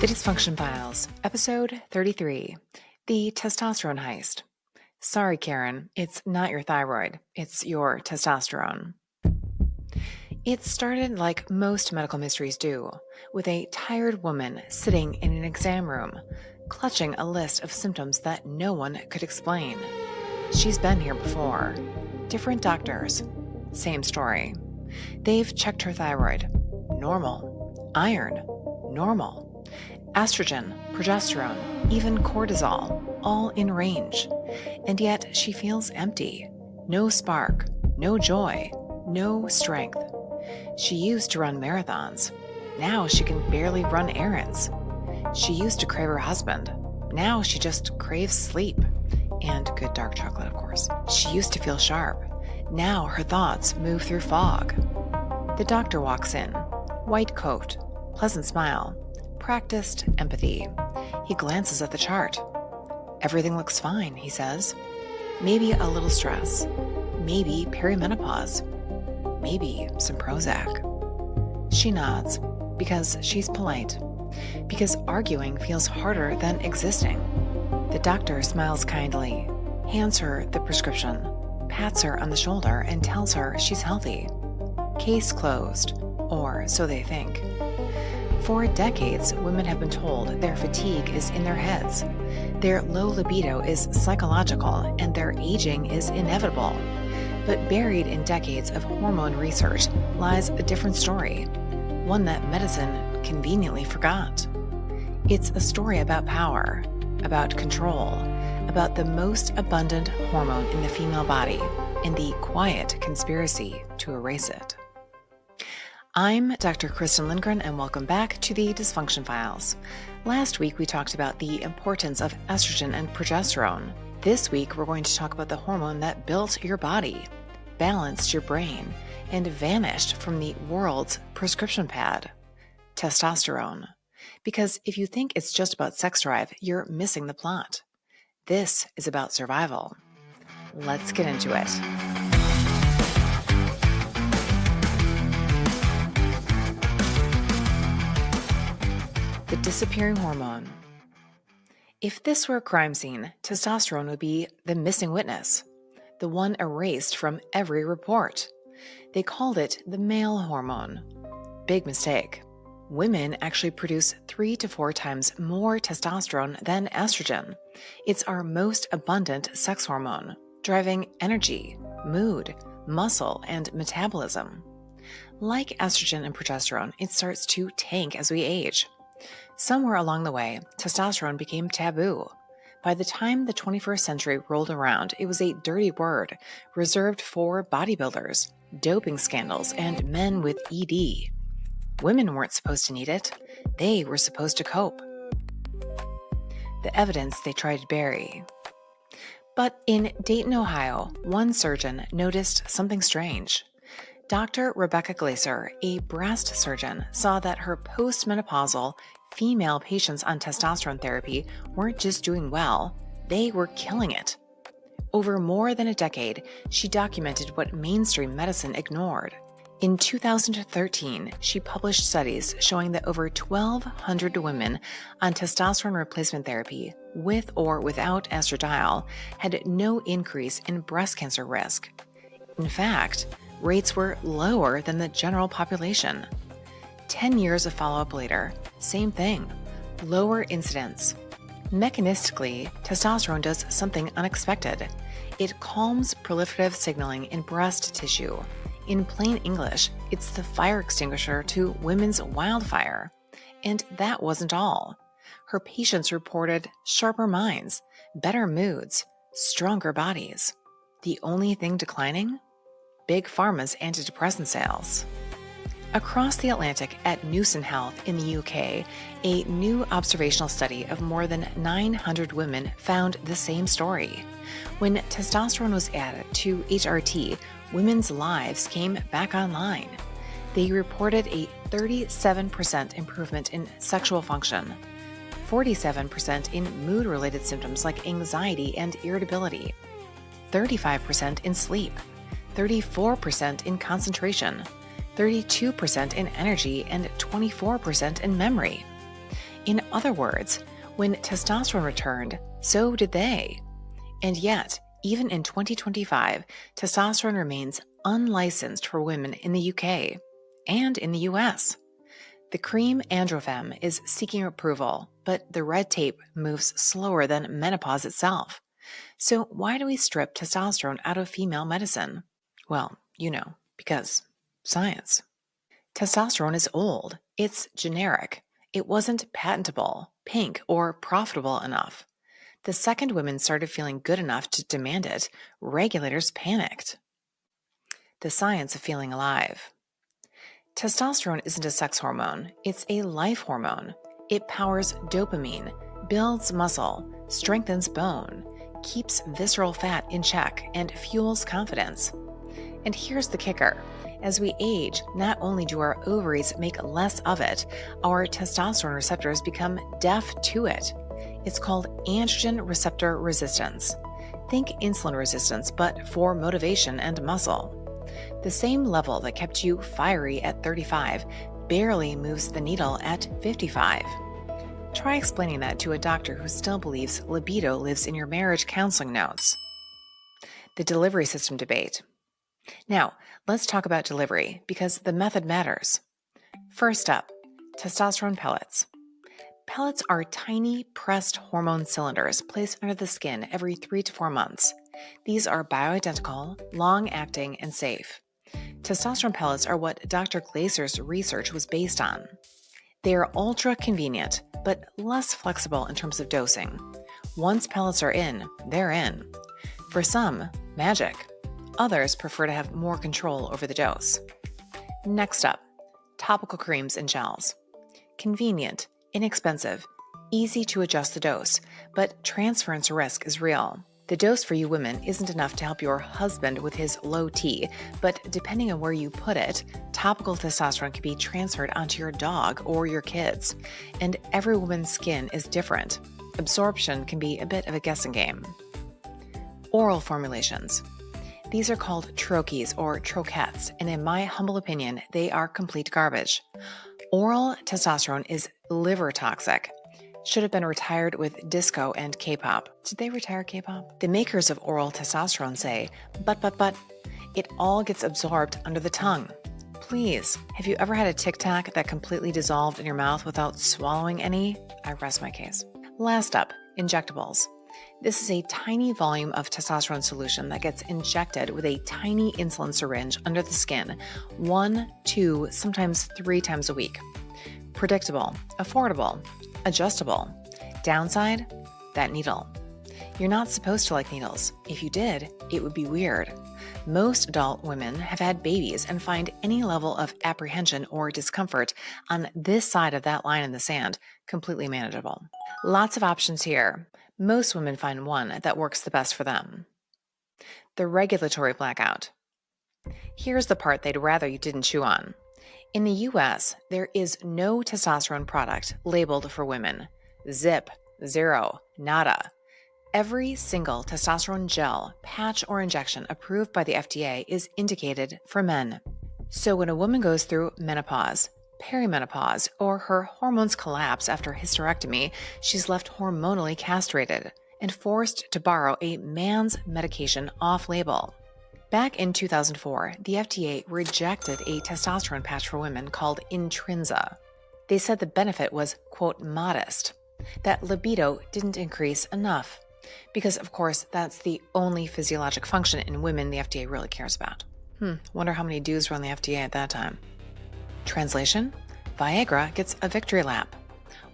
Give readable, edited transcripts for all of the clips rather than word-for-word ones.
The Dysfunction Files, Episode 33, The Testosterone Heist. Sorry, Karen, it's not your thyroid, it's your testosterone. It started like most medical mysteries do, with a tired woman sitting in an exam room, clutching a list of symptoms that no one could explain. She's been here before. Different doctors. Same story. They've checked her thyroid. Normal. Iron. Normal. Estrogen, progesterone, even cortisol, all in range. And yet she feels empty. No spark, no joy, no strength. She used to run marathons. Now she can barely run errands. She used to crave her husband. Now she just craves sleep. And good dark chocolate, of course. She used to feel sharp. Now her thoughts move through fog. The doctor walks in. White coat, pleasant smile, practiced empathy. He glances at the chart. Everything looks fine, he says. Maybe a little stress. Maybe perimenopause. Maybe some Prozac. She nods, because she's polite. Because arguing feels harder than existing. The doctor smiles kindly, hands her the prescription, pats her on the shoulder, and tells her she's healthy. Case closed, or so they think. For decades, women have been told their fatigue is in their heads, their low libido is psychological, and their aging is inevitable. But buried in decades of hormone research lies a different story, one that medicine conveniently forgot. It's a story about power, about control, about the most abundant hormone in the female body, and the quiet conspiracy to erase it. I'm Dr. Kristen Lindgren, and welcome back to the Dysfunction Files. Last week, we talked about the importance of estrogen and progesterone. This week, we're going to talk about the hormone that built your body, balanced your brain, and vanished from the world's prescription pad, testosterone. Because if you think it's just about sex drive, you're missing the plot. This is about survival. Let's get into it. The disappearing hormone. If this were a crime scene, testosterone would be the missing witness, the one erased from every report. They called it the male hormone. Big mistake. Women actually produce 3 to 4 times more testosterone than estrogen. It's our most abundant sex hormone, driving energy, mood, muscle, and metabolism. Like estrogen and progesterone, it starts to tank as we age. Somewhere along the way, testosterone became taboo. By the time the 21st century rolled around, it was a dirty word reserved for bodybuilders, doping scandals, and men with ED. Women weren't supposed to need it. They were supposed to cope. The evidence they tried to bury. But in Dayton, Ohio, one surgeon noticed something strange. Dr. Rebecca Glaser, a breast surgeon, saw that her postmenopausal female patients on testosterone therapy weren't just doing well, they were killing it. Over more than a decade, she documented what mainstream medicine ignored. In 2013, she published studies showing that over 1,200 women on testosterone replacement therapy, with or without estradiol, had no increase in breast cancer risk. In fact, rates were lower than the general population. 10 years of follow-up later, same thing, lower incidence. Mechanistically, testosterone does something unexpected. It calms proliferative signaling in breast tissue. In plain English, it's the fire extinguisher to women's wildfire. And that wasn't all. Her patients reported sharper minds, better moods, stronger bodies. The only thing declining? Big Pharma's antidepressant sales. Across the Atlantic at Newson Health in the UK, a new observational study of more than 900 women found the same story. When testosterone was added to HRT, women's lives came back online. They reported a 37% improvement in sexual function, 47% in mood-related symptoms like anxiety and irritability, 35% in sleep, 34% in concentration, 32% in energy, and 24% in memory. In other words, when testosterone returned, so did they. And yet, even in 2025, testosterone remains unlicensed for women in the UK and in the US. The cream Androfem is seeking approval, but the red tape moves slower than menopause itself. So why do we strip testosterone out of female medicine? Well, because science. Testosterone is old. It's generic. It wasn't patentable, pink, or profitable enough. The second women started feeling good enough to demand it, regulators panicked. The science of feeling alive. Testosterone isn't a sex hormone, it's a life hormone. It powers dopamine, builds muscle, strengthens bone, keeps visceral fat in check, and fuels confidence. And here's the kicker. As we age, not only do our ovaries make less of it, our testosterone receptors become deaf to it. It's called androgen receptor resistance. Think insulin resistance, but for motivation and muscle. The same level that kept you fiery at 35 barely moves the needle at 55. Try explaining that to a doctor who still believes libido lives in your marriage counseling notes. The delivery system debate. Now, let's talk about delivery, because the method matters. First up, testosterone pellets. Pellets are tiny, pressed hormone cylinders placed under the skin every 3 to 4 months. These are bioidentical, long-acting, and safe. Testosterone pellets are what Dr. Glaser's research was based on. They are ultra-convenient, but less flexible in terms of dosing. Once pellets are in, they're in. For some, magic. Others prefer to have more control over the dose. Next up, topical creams and gels. Convenient, inexpensive, easy to adjust the dose, but transference risk is real. The dose for you women isn't enough to help your husband with his low T, but depending on where you put it, topical testosterone can be transferred onto your dog or your kids. And every woman's skin is different. Absorption can be a bit of a guessing game. Oral formulations. These are called troches or trochettes, and in my humble opinion, they are complete garbage. Oral testosterone is liver toxic. Should have been retired with disco and K-pop. Did they retire K-pop? The makers of oral testosterone say, but, it all gets absorbed under the tongue. Please, have you ever had a Tic Tac that completely dissolved in your mouth without swallowing any? I rest my case. Last up, injectables. This is a tiny volume of testosterone solution that gets injected with a tiny insulin syringe under the skin 1, 2, sometimes 3 times a week. Predictable, affordable, adjustable. Downside? That needle. You're not supposed to like needles. If you did, it would be weird. Most adult women have had babies and find any level of apprehension or discomfort on this side of that line in the sand completely manageable. Lots of options here. Most women find one that works the best for them. The regulatory blackout. Here's the part they'd rather you didn't chew on. In the US, there is no testosterone product labeled for women. Zip, zero, nada. Every single testosterone gel, patch, or injection approved by the FDA is indicated for men. So when a woman goes through menopause, perimenopause, or her hormones collapse after hysterectomy, she's left hormonally castrated and forced to borrow a man's medication off-label. Back in 2004, the FDA rejected a testosterone patch for women called Intrinsa. They said the benefit was, quote, modest, that libido didn't increase enough. Because, of course, that's the only physiologic function in women the FDA really cares about. Wonder how many dudes were on the FDA at that time. Translation? Viagra gets a victory lap.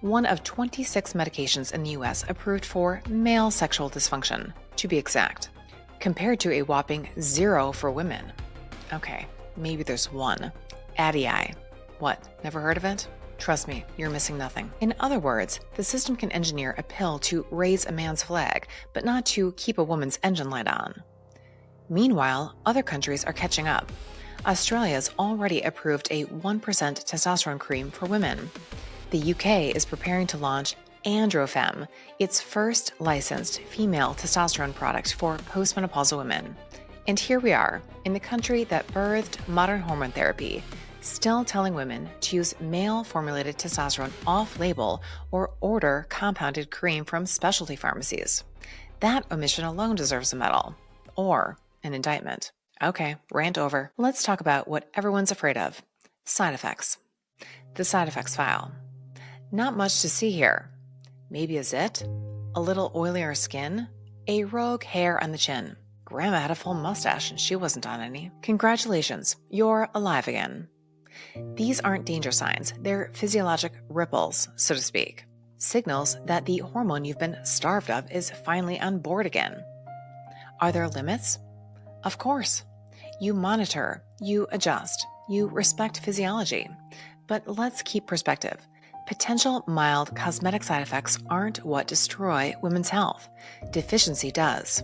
One of 26 medications in the US approved for male sexual dysfunction, to be exact, compared to a whopping 0 for women. Okay, maybe there's one. Adii. What, never heard of it? Trust me, you're missing nothing. In other words, the system can engineer a pill to raise a man's flag, but not to keep a woman's engine light on. Meanwhile, other countries are catching up. Australia's already approved a 1% testosterone cream for women. The UK is preparing to launch Androfem, its first licensed female testosterone product for postmenopausal women. And here we are, in the country that birthed modern hormone therapy, still telling women to use male-formulated testosterone off-label or order compounded cream from specialty pharmacies. That omission alone deserves a medal. Or an indictment. Okay, rant over. Let's talk about what everyone's afraid of. Side effects. The side effects file. Not much to see here. Maybe a zit? A little oilier skin? A rogue hair on the chin? Grandma had a full mustache and she wasn't on any. Congratulations, you're alive again. These aren't danger signs, they're physiologic ripples, so to speak. Signals that the hormone you've been starved of is finally on board again. Are there limits? Of course. You monitor, you adjust, you respect physiology. But let's keep perspective. Potential mild cosmetic side effects aren't what destroy women's health. Deficiency does.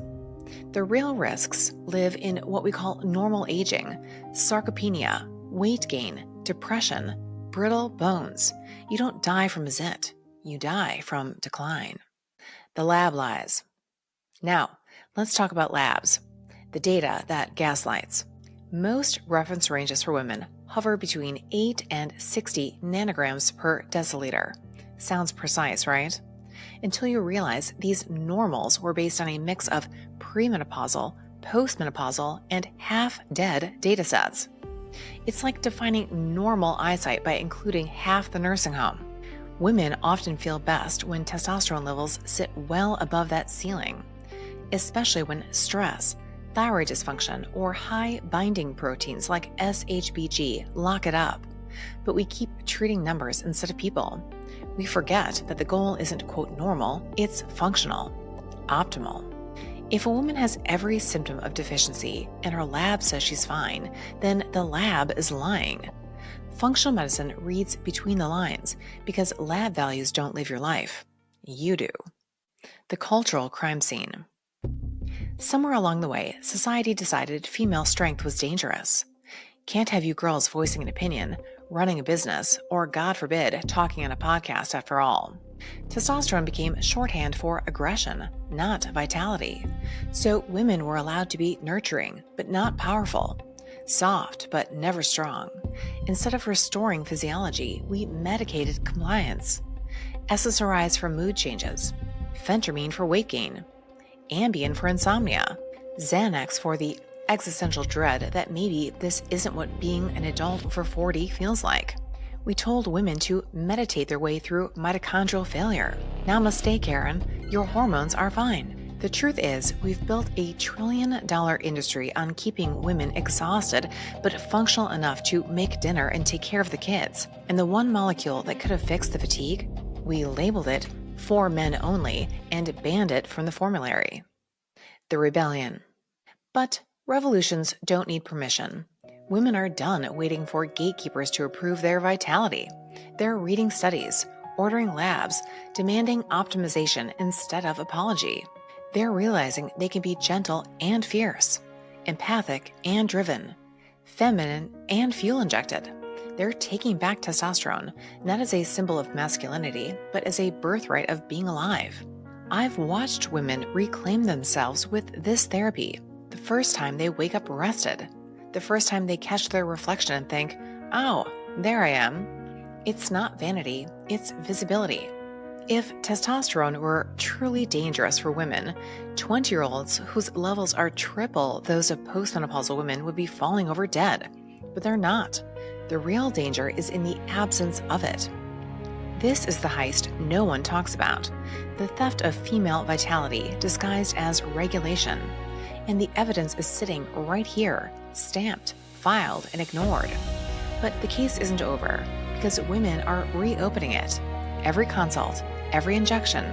The real risks live in what we call normal aging, sarcopenia, weight gain, depression, brittle bones. You don't die from a zit. You die from decline. The lab lies. Now, let's talk about labs. The data that gaslights. Most reference ranges for women hover between 8 and 60 nanograms per deciliter. Sounds precise, right? Until you realize these normals were based on a mix of premenopausal, postmenopausal, and half-dead datasets. It's like defining normal eyesight by including half the nursing home. Women often feel best when testosterone levels sit well above that ceiling, especially when stress, thyroid dysfunction, or high binding proteins like SHBG lock it up. But we keep treating numbers instead of people. We forget that the goal isn't, quote, normal, it's functional, optimal. If a woman has every symptom of deficiency and her lab says she's fine, then the lab is lying. Functional medicine reads between the lines because lab values don't live your life. You do. The cultural crime scene. Somewhere along the way, society decided female strength was dangerous. Can't have you girls voicing an opinion, running a business, or, God forbid, talking on a podcast after all. Testosterone became shorthand for aggression, not vitality. So women were allowed to be nurturing, but not powerful. Soft, but never strong. Instead of restoring physiology, we medicated compliance. SSRIs for mood changes, phentermine for weight gain, Ambien for insomnia, Xanax for the existential dread that maybe this isn't what being an adult over 40 feels like. We told women to meditate their way through mitochondrial failure. Namaste, Karen. Your hormones are fine. The truth is, we've built a $1 trillion industry on keeping women exhausted but functional enough to make dinner and take care of the kids. And the one molecule that could have fixed the fatigue, we labeled it for men only and banned it from the formulary. The rebellion. But revolutions don't need permission. Women are done waiting for gatekeepers to approve their vitality. They're reading studies, ordering labs, demanding optimization instead of apology. They're realizing they can be gentle and fierce, empathic and driven, feminine and fuel-injected. They're taking back testosterone, not as a symbol of masculinity, but as a birthright of being alive. I've watched women reclaim themselves with this therapy. The first time they wake up rested. The first time they catch their reflection and think, oh, there I am. It's not vanity, it's visibility. If testosterone were truly dangerous for women, 20-year-olds whose levels are triple those of postmenopausal women would be falling over dead. But they're not. The real danger is in the absence of it. This is the heist no one talks about, the theft of female vitality disguised as regulation. And the evidence is sitting right here, stamped, filed, and ignored. But the case isn't over, because women are reopening it. Every consult, every injection,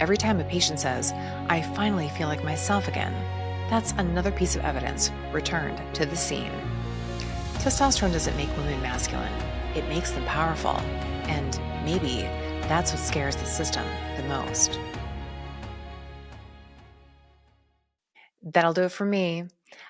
every time a patient says, I finally feel like myself again, that's another piece of evidence returned to the scene. Testosterone doesn't make women masculine. It makes them powerful. And maybe that's what scares the system the most. That'll do it for me.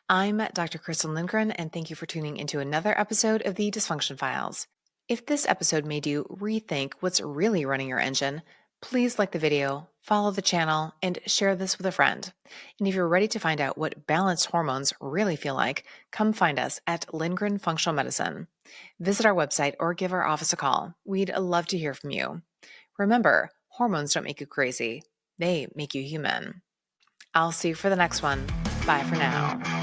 I'm Dr. Kristen Lindgren, and thank you for tuning into another episode of the Dysfunction Files. If this episode made you rethink what's really running your engine, Please like the video, follow the channel, and share this with a friend. And if you're ready to find out what balanced hormones really feel like, come find us at Lindgren Functional Medicine. Visit our website or give our office a call. We'd love to hear from you. Remember, hormones don't make you crazy. They make you human. I'll see you for the next one. Bye for now.